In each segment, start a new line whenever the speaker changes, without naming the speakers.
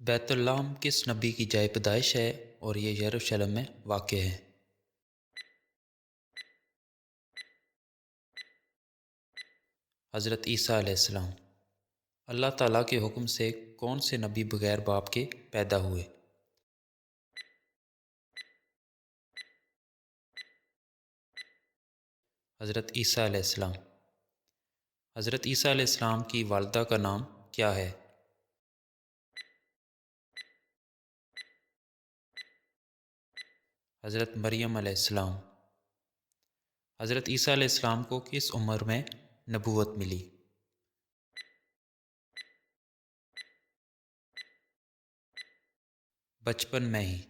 بیت اللہ کس نبی کی جائے پیدائش ہے اور یہ یروشلم میں واقع ہے؟ حضرت عیسیٰ علیہ السلام۔ اللہ تعالیٰ کے حکم سے کون سے نبی بغیر باپ کے پیدا ہوئے؟ حضرت عیسیٰ علیہ السلام۔ حضرت عیسیٰ علیہ السلام کی والدہ کا نام کیا ہے؟ حضرت مریم علیہ السلام۔ حضرت عیسیٰ علیہ السلام کو کس عمر میں نبوت ملی؟ بچپن میں ہی۔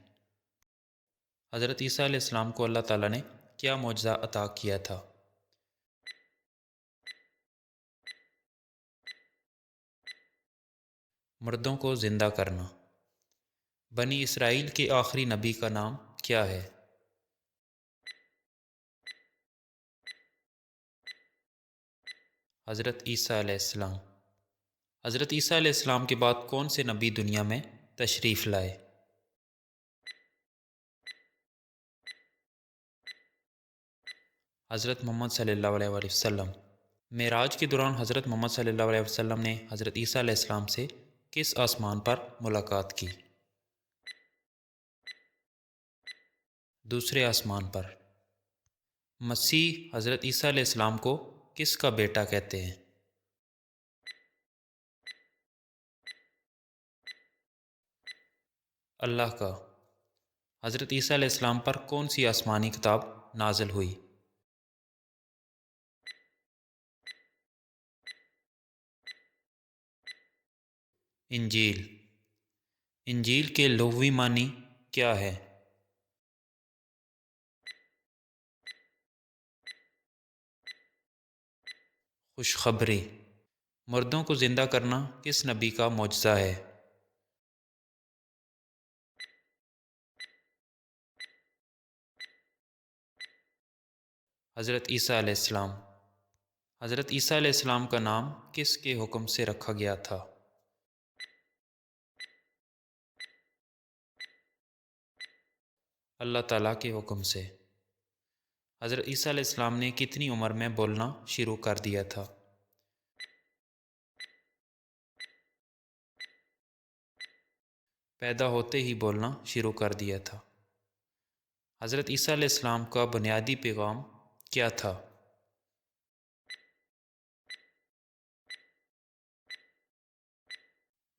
حضرت عیسیٰ علیہ السلام کو اللہ تعالیٰ نے کیا معجزہ عطا کیا تھا؟ مردوں کو زندہ کرنا۔ بنی اسرائیل کے آخری نبی کا نام کیا ہے؟ حضرت عیسیٰ علیہ السلام۔ حضرت عیسیٰ علیہ السلام کے بعد کون سے نبی دنیا میں تشریف لائے؟ حضرت محمد صلی اللہ علیہ وآلہ وسلم۔ معراج کے دوران حضرت محمد صلی اللہ علیہ وسلم نے حضرت عیسیٰ علیہ السلام سے کس آسمان پر ملاقات کی؟ دوسرے آسمان پر۔ مسیح حضرت عیسیٰ علیہ السلام کو کس کا بیٹا کہتے ہیں؟ اللہ کا۔ حضرت عیسیٰ علیہ السلام پر کون سی آسمانی کتاب نازل ہوئی؟ انجیل۔ انجیل کے لغوی معنی کیا ہے؟ خوشخبری۔ مردوں کو زندہ کرنا کس نبی کا معجزہ ہے؟ حضرت عیسیٰ علیہ السلام۔ حضرت عیسیٰ علیہ السلام کا نام کس کے حکم سے رکھا گیا تھا؟ اللہ تعالیٰ کے حکم سے۔ حضرت عیسیٰ علیہ السلام نے کتنی عمر میں بولنا شروع کر دیا تھا؟ پیدا ہوتے ہی بولنا شروع کر دیا تھا۔ حضرت عیسیٰ علیہ السلام کا بنیادی پیغام کیا تھا؟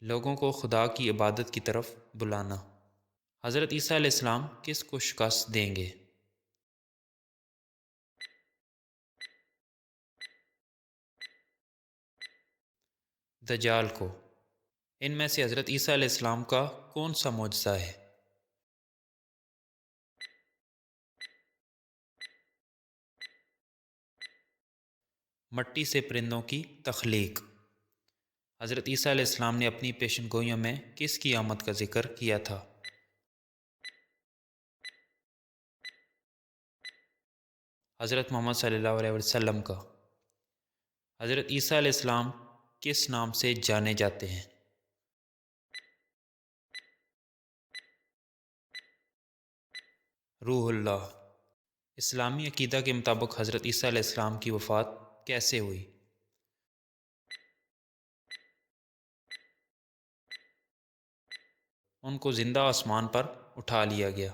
لوگوں کو خدا کی عبادت کی طرف بلانا۔ حضرت عیسیٰ علیہ السلام کس کو شکست دیں گے؟ دجال کو۔ ان میں سے حضرت عیسیٰ علیہ السلام کا کون سا معجزہ ہے؟ مٹی سے پرندوں کی تخلیق۔ حضرت عیسیٰ علیہ السلام نے اپنی پیشن گوئیوں میں کس کی آمد کا ذکر کیا تھا؟ حضرت محمد صلی اللہ علیہ وسلم کا۔ حضرت عیسیٰ علیہ السلام کس نام سے جانے جاتے ہیں؟ روح اللہ۔ اسلامی عقیدہ کے مطابق حضرت عیسیٰ علیہ السلام کی وفات کیسے ہوئی؟ ان کو زندہ آسمان پر اٹھا لیا گیا۔